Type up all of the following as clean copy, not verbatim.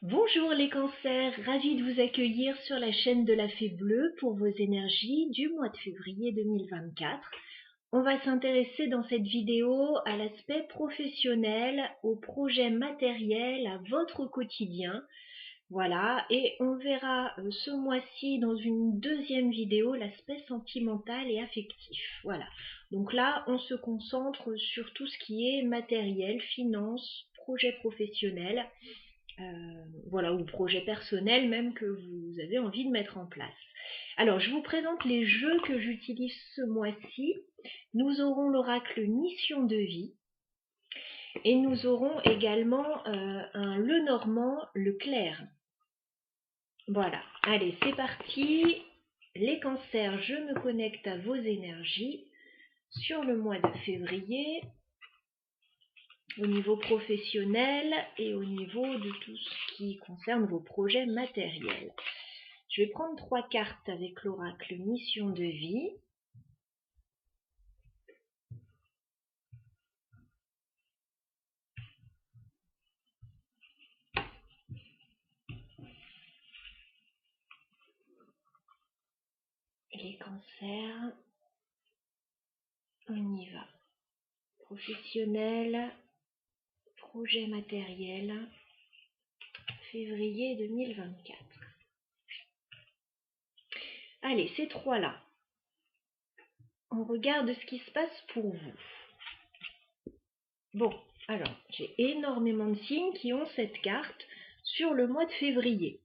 Bonjour les cancers, ravi de vous accueillir sur la chaîne de la Fée Bleue pour vos énergies du mois de février 2024. On va s'intéresser dans cette vidéo à l'aspect professionnel, au projet matériel, à votre quotidien. Voilà, et on verra ce mois-ci dans une deuxième vidéo l'aspect sentimental et affectif. Voilà, donc là on se concentre sur tout ce qui est matériel, finance, projet professionnel. Voilà, ou projet personnel même que vous avez envie de mettre en place. Alors, je vous présente les jeux que j'utilise ce mois-ci. Nous aurons l'oracle Mission de vie et nous aurons également un Lenormand, le clair. Voilà, allez, c'est parti. Les cancers, je me connecte à vos énergies sur le mois de février, au niveau professionnel et au niveau de tout ce qui concerne vos projets matériels. Je vais prendre 3 cartes avec l'oracle Mission de vie. Les cancers, on y va. Professionnel, projet matériel, février 2024. Allez, ces trois-là, on regarde ce qui se passe pour vous. Bon, alors, j'ai énormément de signes qui ont cette carte sur le mois de février.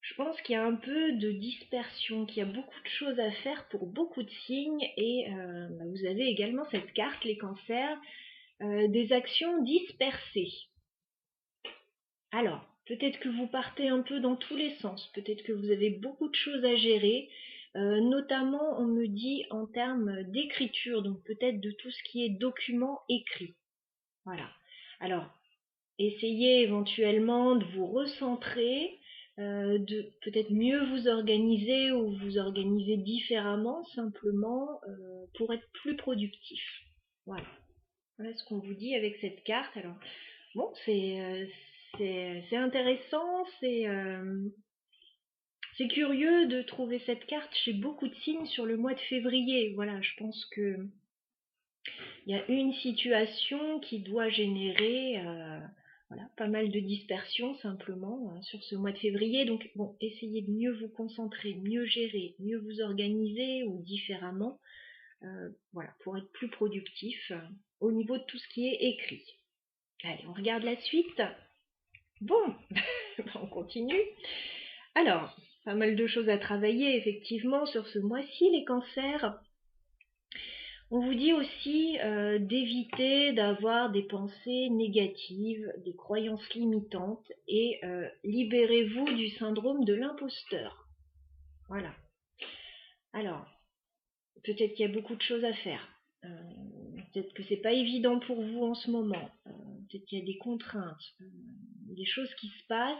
Je pense qu'il y a un peu de dispersion, qu'il y a beaucoup de choses à faire pour beaucoup de signes et vous avez également cette carte, les cancers, des actions dispersées. Alors, peut-être que vous partez un peu dans tous les sens, peut-être que vous avez beaucoup de choses à gérer, notamment on me dit en termes d'écriture, donc peut-être de tout ce qui est document écrit. Voilà. Alors, essayez éventuellement de vous recentrer, de peut-être mieux vous organiser ou vous organiser différemment simplement pour être plus productif. Voilà. Voilà ce qu'on vous dit avec cette carte. Alors, bon, c'est intéressant, c'est curieux de trouver cette carte chez beaucoup de signes sur le mois de février. Voilà, je pense que il y a une situation qui doit générer voilà, pas mal de dispersion simplement sur ce mois de février. Donc bon, essayez de mieux vous concentrer, mieux gérer, mieux vous organiser ou différemment, voilà, pour être plus productif au niveau de tout ce qui est écrit. Allez, on regarde la suite. Bon, on continue. Alors, pas mal de choses à travailler effectivement sur ce mois-ci, les cancers. On vous dit aussi d'éviter d'avoir des pensées négatives, des croyances limitantes et libérez-vous du syndrome de l'imposteur. Voilà. Alors, peut-être qu'il y a beaucoup de choses à faire. Peut-être que c'est pas évident pour vous en ce moment. Peut-être qu'il y a des contraintes, des choses qui se passent.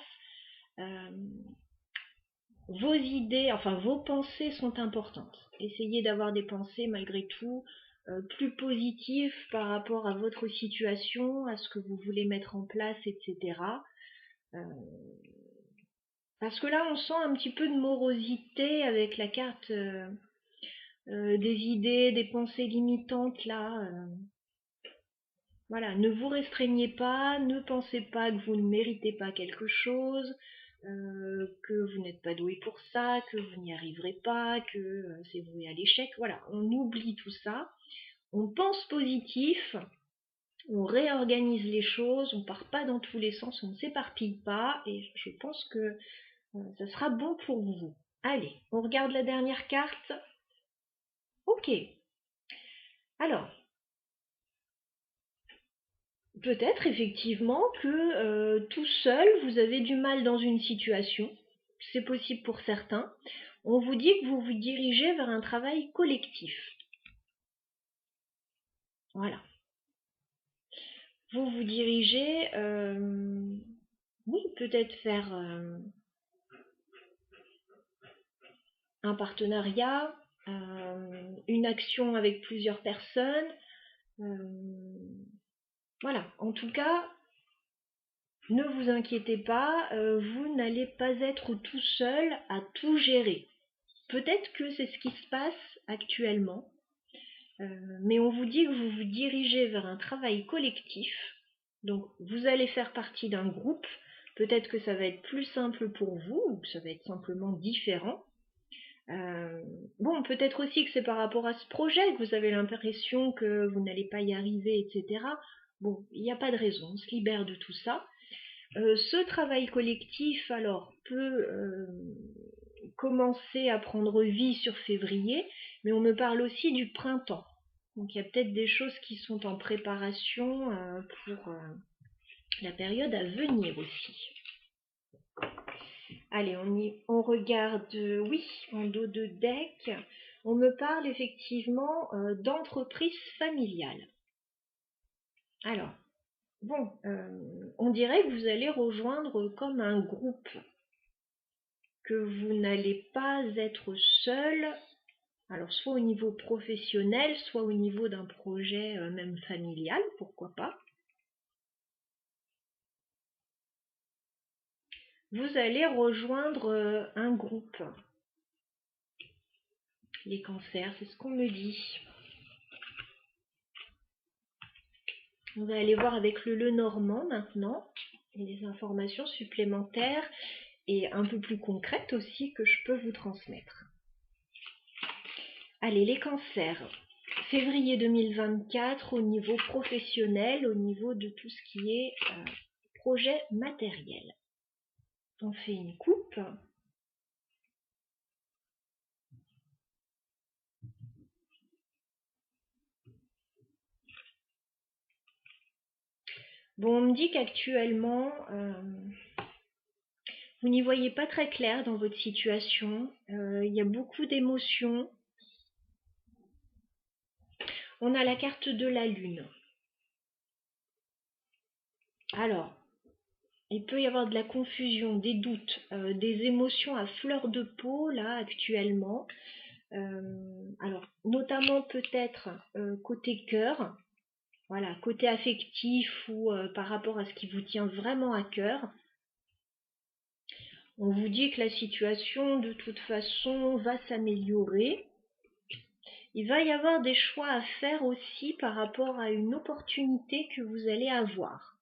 Vos idées, enfin vos pensées sont importantes. Essayez d'avoir des pensées malgré tout plus positives par rapport à votre situation, à ce que vous voulez mettre en place, etc. Parce que là, on sent un petit peu de morosité avec la carte des idées, des pensées limitantes là. Voilà, ne vous restreignez pas, ne pensez pas que vous ne méritez pas quelque chose, que vous n'êtes pas doué pour ça, que vous n'y arriverez pas, que c'est voué à l'échec. Voilà, on oublie tout ça, on pense positif, on réorganise les choses, on part pas dans tous les sens, on ne s'éparpille pas, et je pense que ça sera bon pour vous. Allez, on regarde la dernière carte. Ok. Alors, peut-être effectivement que tout seul, vous avez du mal dans une situation. C'est possible pour certains. On vous dit que vous vous dirigez vers un travail collectif. Voilà. Vous vous dirigez, oui, peut-être faire un partenariat, une action avec plusieurs personnes. Voilà. En tout cas, ne vous inquiétez pas, vous n'allez pas être tout seul à tout gérer. Peut-être que c'est ce qui se passe actuellement, mais on vous dit que vous vous dirigez vers un travail collectif. Donc vous allez faire partie d'un groupe. Peut-être que ça va être plus simple pour vous, ou que ça va être simplement différent. Bon, peut-être aussi que c'est par rapport à ce projet que vous avez l'impression que vous n'allez pas y arriver, etc. Bon, il n'y a pas de raison, on se libère de tout ça. Ce travail collectif, alors, peut commencer à prendre vie sur février, mais on me parle aussi du printemps. Donc il y a peut-être des choses qui sont en préparation pour la période à venir aussi. Allez, on regarde, oui, en dos de deck, on me parle effectivement d'entreprise familiale. Alors, bon, on dirait que vous allez rejoindre comme un groupe, que vous n'allez pas être seul, alors soit au niveau professionnel, soit au niveau d'un projet même familial, pourquoi pas. Vous allez rejoindre un groupe. Les cancers, c'est ce qu'on me dit. On va aller voir avec le Lenormand maintenant, les informations supplémentaires et un peu plus concrètes aussi que je peux vous transmettre. Allez, les cancers. Février 2024 au niveau professionnel, au niveau de tout ce qui est projet matériel. On fait une coupe. Bon, on me dit qu'actuellement, vous n'y voyez pas très clair dans votre situation. Il y a beaucoup d'émotions. On a la carte de la Lune. Alors, il peut y avoir de la confusion, des doutes, des émotions à fleur de peau, là, actuellement. Alors, notamment peut-être côté cœur, voilà, côté affectif ou par rapport à ce qui vous tient vraiment à cœur. On vous dit que la situation, de toute façon, va s'améliorer. Il va y avoir des choix à faire aussi par rapport à une opportunité que vous allez avoir.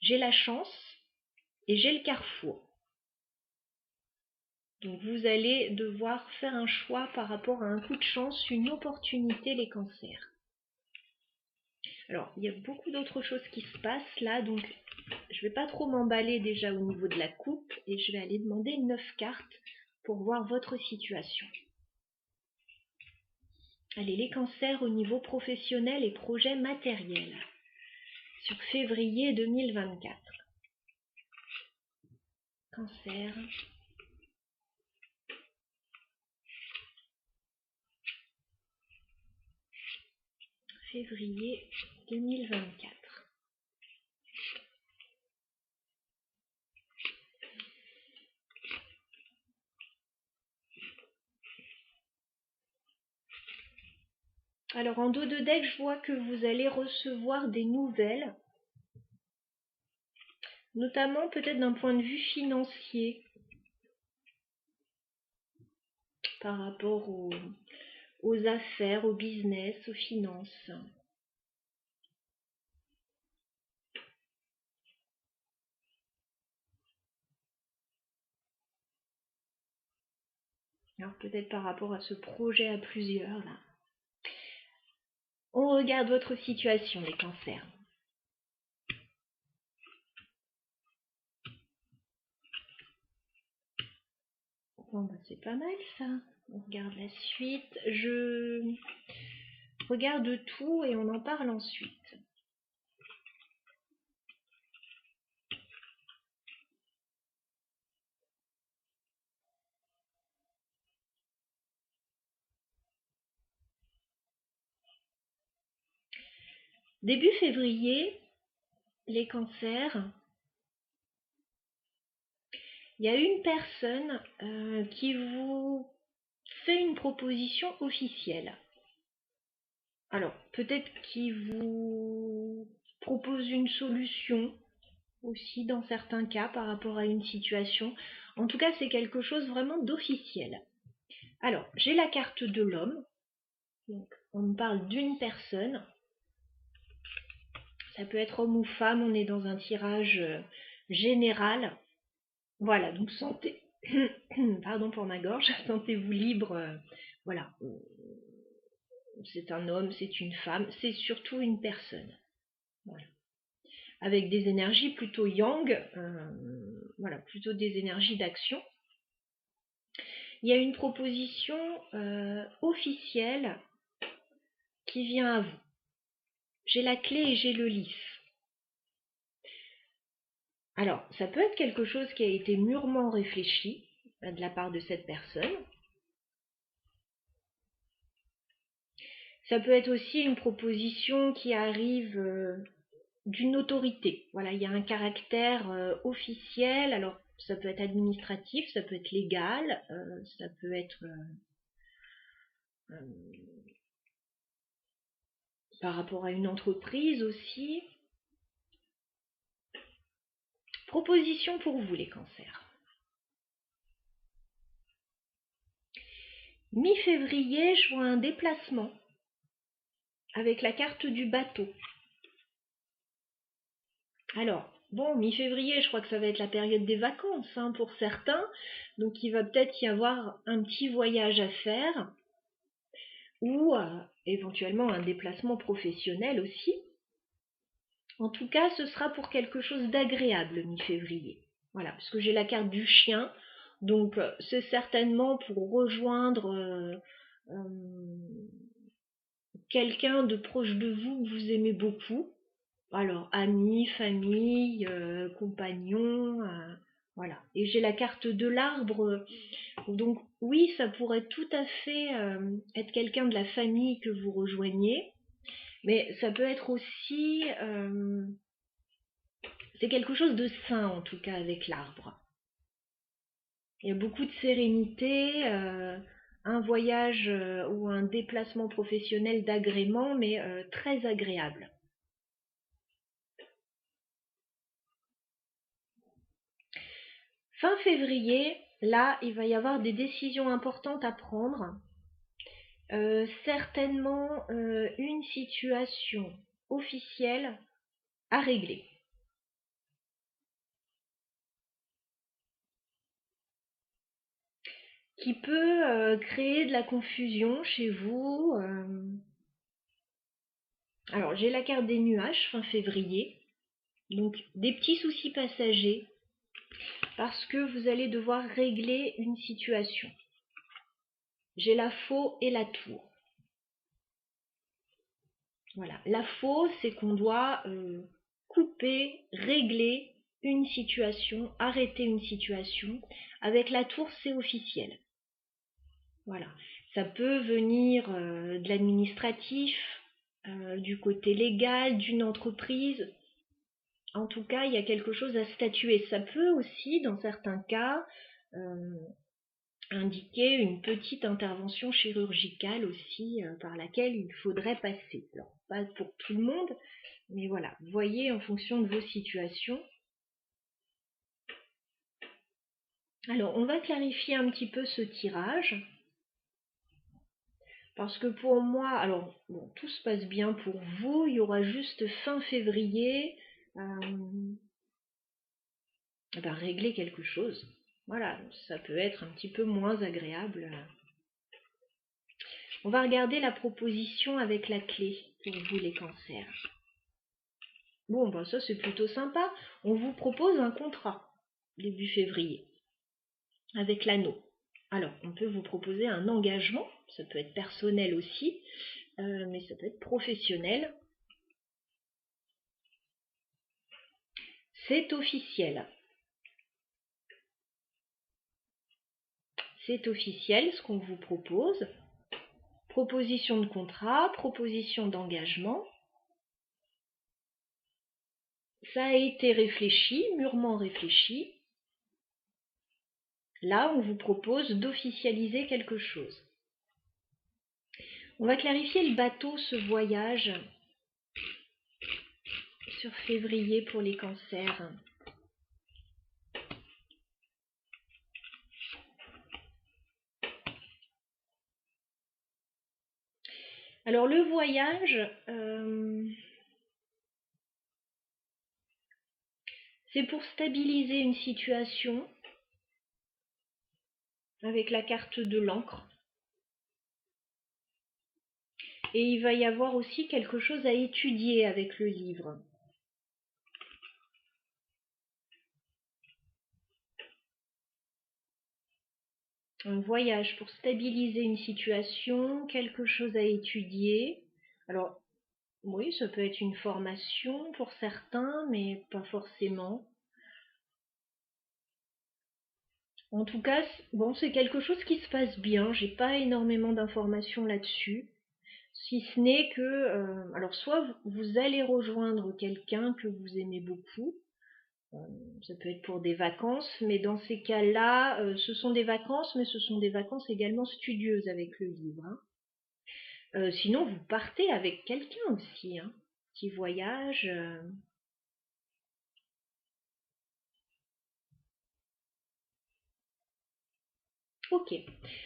J'ai la chance et j'ai le carrefour. Donc vous allez devoir faire un choix par rapport à un coup de chance, une opportunité, les cancers. Alors, il y a beaucoup d'autres choses qui se passent là, donc je ne vais pas trop m'emballer déjà au niveau de la coupe et je vais aller demander 9 cartes pour voir votre situation. Allez, les cancers au niveau professionnel et projet matériel sur février 2024. Cancer. Février 2024. Alors en dos de deck, je vois que vous allez recevoir des nouvelles, notamment peut-être d'un point de vue financier, par rapport aux affaires, au business, aux finances. Alors peut-être par rapport à ce projet à plusieurs là. On regarde votre situation, les cancers. Bon bah c'est pas mal ça. On regarde la suite. Je regarde tout et on en parle ensuite. Début février, les cancers, il y a une personne qui vous fait une proposition officielle. Alors, peut-être qu'il vous propose une solution, aussi dans certains cas par rapport à une situation. En tout cas, c'est quelque chose vraiment d'officiel. Alors, j'ai la carte de l'homme. Donc, on me parle d'une personne. Ça peut être homme ou femme, on est dans un tirage général. Voilà, donc sentez, pardon pour ma gorge, sentez-vous libre. Voilà, c'est un homme, c'est une femme, c'est surtout une personne. Voilà. Avec des énergies plutôt yang, voilà, plutôt des énergies d'action. Il y a une proposition officielle qui vient à vous. J'ai la clé et j'ai le lys. Alors, ça peut être quelque chose qui a été mûrement réfléchi de la part de cette personne. Ça peut être aussi une proposition qui arrive d'une autorité. Voilà, il y a un caractère officiel. Alors, ça peut être administratif, ça peut être légal, ça peut être par rapport à une entreprise aussi. Proposition pour vous, les cancers. Mi-février, je vois un déplacement avec la carte du bateau. Alors, bon, mi-février, je crois que ça va être la période des vacances pour certains. Donc, il va peut-être y avoir un petit voyage à faire ou éventuellement un déplacement professionnel aussi. En tout cas, ce sera pour quelque chose d'agréable mi-février. Voilà, parce que j'ai la carte du chien. Donc, c'est certainement pour rejoindre quelqu'un de proche de vous que vous aimez beaucoup. Alors, amis, famille, compagnons, voilà. Et j'ai la carte de l'arbre. Donc, oui, ça pourrait tout à fait être quelqu'un de la famille que vous rejoignez. Mais ça peut être aussi... c'est quelque chose de sain, en tout cas, avec l'arbre. Il y a beaucoup de sérénité, un voyage ou un déplacement professionnel d'agrément, mais très agréable. Fin février, là, il va y avoir des décisions importantes à prendre. Certainement une situation officielle à régler. Qui peut créer de la confusion chez vous. Alors, j'ai la carte des nuages fin février. Donc, des petits soucis passagers parce que vous allez devoir régler une situation. J'ai la faux et la tour. Voilà, la faux, c'est qu'on doit couper, régler une situation, arrêter une situation. Avec la tour, c'est officiel. Voilà, ça peut venir de l'administratif, du côté légal, d'une entreprise. En tout cas, il y a quelque chose à statuer. Ça peut aussi, dans certains cas, indiquer une petite intervention chirurgicale aussi par laquelle il faudrait passer. Alors, pas pour tout le monde, mais voilà, voyez en fonction de vos situations. Alors, on va clarifier un petit peu ce tirage. Parce que pour moi, alors, bon, tout se passe bien pour vous. Il y aura juste fin février régler quelque chose. Voilà, ça peut être un petit peu moins agréable. On va regarder la proposition avec la clé pour vous les cancers. Bon, ben ça c'est plutôt sympa. On vous propose un contrat début février avec l'anneau. Alors, on peut vous proposer un engagement, ça peut être personnel aussi, mais ça peut être professionnel. C'est officiel. C'est officiel ce qu'on vous propose. Proposition de contrat, proposition d'engagement. Ça a été réfléchi, mûrement réfléchi. Là, on vous propose d'officialiser quelque chose. On va clarifier le bateau, ce voyage sur février pour les cancers. Alors le voyage, c'est pour stabiliser une situation avec la carte de l'encre. Et il va y avoir aussi quelque chose à étudier avec le livre. Un voyage pour stabiliser une situation, quelque chose à étudier. Alors, oui, ça peut être une formation pour certains, mais pas forcément. En tout cas, bon, c'est quelque chose qui se passe bien. J'ai pas énormément d'informations là-dessus. Si ce n'est que, alors soit vous allez rejoindre quelqu'un que vous aimez beaucoup, euh, ça peut être pour des vacances, mais dans ces cas-là, ce sont des vacances, mais ce sont des vacances également studieuses avec le livre, hein. Sinon, vous partez avec quelqu'un aussi, hein. Petit voyage. Ok.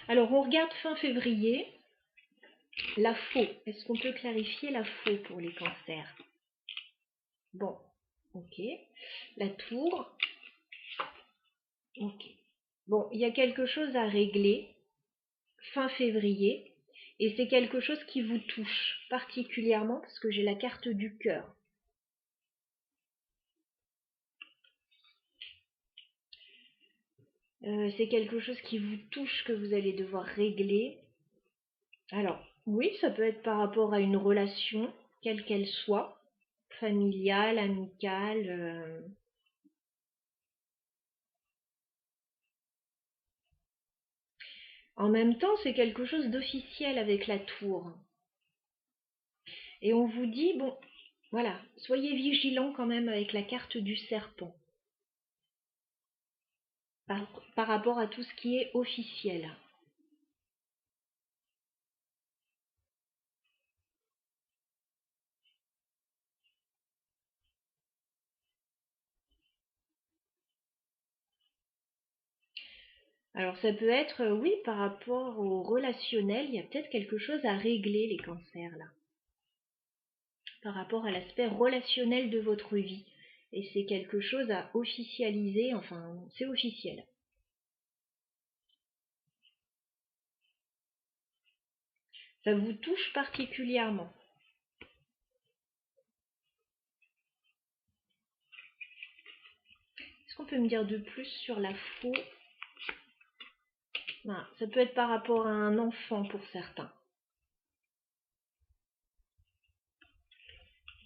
Alors, on regarde fin février. La faux. Est-ce qu'on peut clarifier la faux pour les cancers? Bon, ok. La tour. Ok. Bon, il y a quelque chose à régler fin février. Et c'est quelque chose qui vous touche particulièrement parce que j'ai la carte du cœur. C'est quelque chose qui vous touche que vous allez devoir régler. Alors, oui, ça peut être par rapport à une relation, quelle qu'elle soit, familiale, amicale. En même temps, c'est quelque chose d'officiel avec la tour. Et on vous dit, bon, voilà, soyez vigilants quand même avec la carte du serpent par rapport à tout ce qui est officiel. Alors ça peut être, oui, par rapport au relationnel, il y a peut-être quelque chose à régler les cancers là, par rapport à l'aspect relationnel de votre vie. Et c'est quelque chose à officialiser, enfin c'est officiel. Ça vous touche particulièrement. Est-ce qu'on peut me dire de plus sur la faux? Voilà, ça peut être par rapport à un enfant pour certains.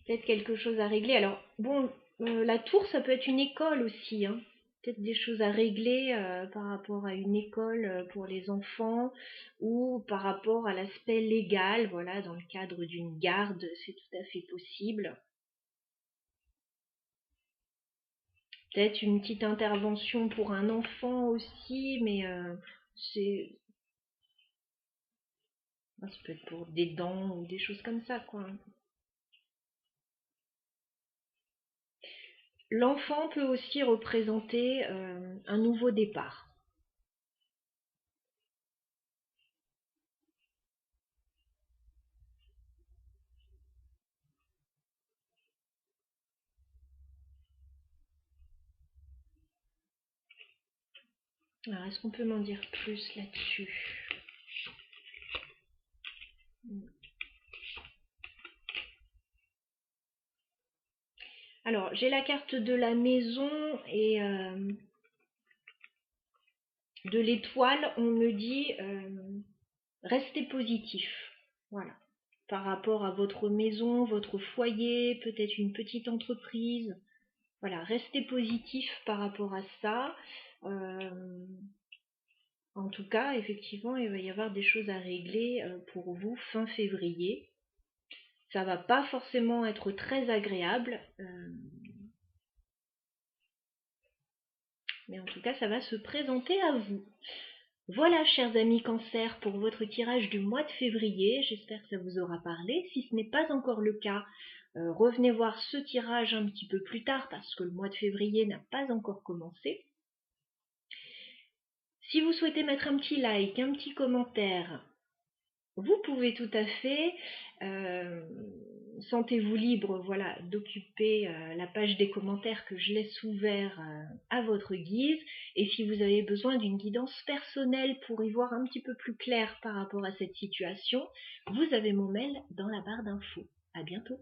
Peut-être quelque chose à régler. Alors, bon, la tour, ça peut être une école aussi, hein. Peut-être des choses à régler par rapport à une école pour les enfants ou par rapport à l'aspect légal, voilà, dans le cadre d'une garde, c'est tout à fait possible. Peut-être une petite intervention pour un enfant aussi, mais c'est ça peut être pour des dents ou des choses comme ça, quoi. L'enfant peut aussi représenter un nouveau départ. Alors, est-ce qu'on peut m'en dire plus là-dessus? Alors, j'ai la carte de la maison et de l'étoile. On me dit restez positif. Voilà. Par rapport à votre maison, votre foyer, peut-être une petite entreprise. Voilà, restez positif par rapport à ça. Euh, En tout cas, effectivement, il va y avoir des choses à régler pour vous fin février. Ça va pas forcément être très agréable, mais en tout cas, ça va se présenter à vous. Voilà, chers amis Cancer, pour votre tirage du mois de février. J'espère que ça vous aura parlé. Si ce n'est pas encore le cas, revenez voir ce tirage un petit peu plus tard parce que le mois de février n'a pas encore commencé. Si vous souhaitez mettre un petit like, un petit commentaire, vous pouvez tout à fait, sentez-vous libre, voilà, d'occuper la page des commentaires que je laisse ouvert à votre guise. Et si vous avez besoin d'une guidance personnelle pour y voir un petit peu plus clair par rapport à cette situation, vous avez mon mail dans la barre d'infos. À bientôt.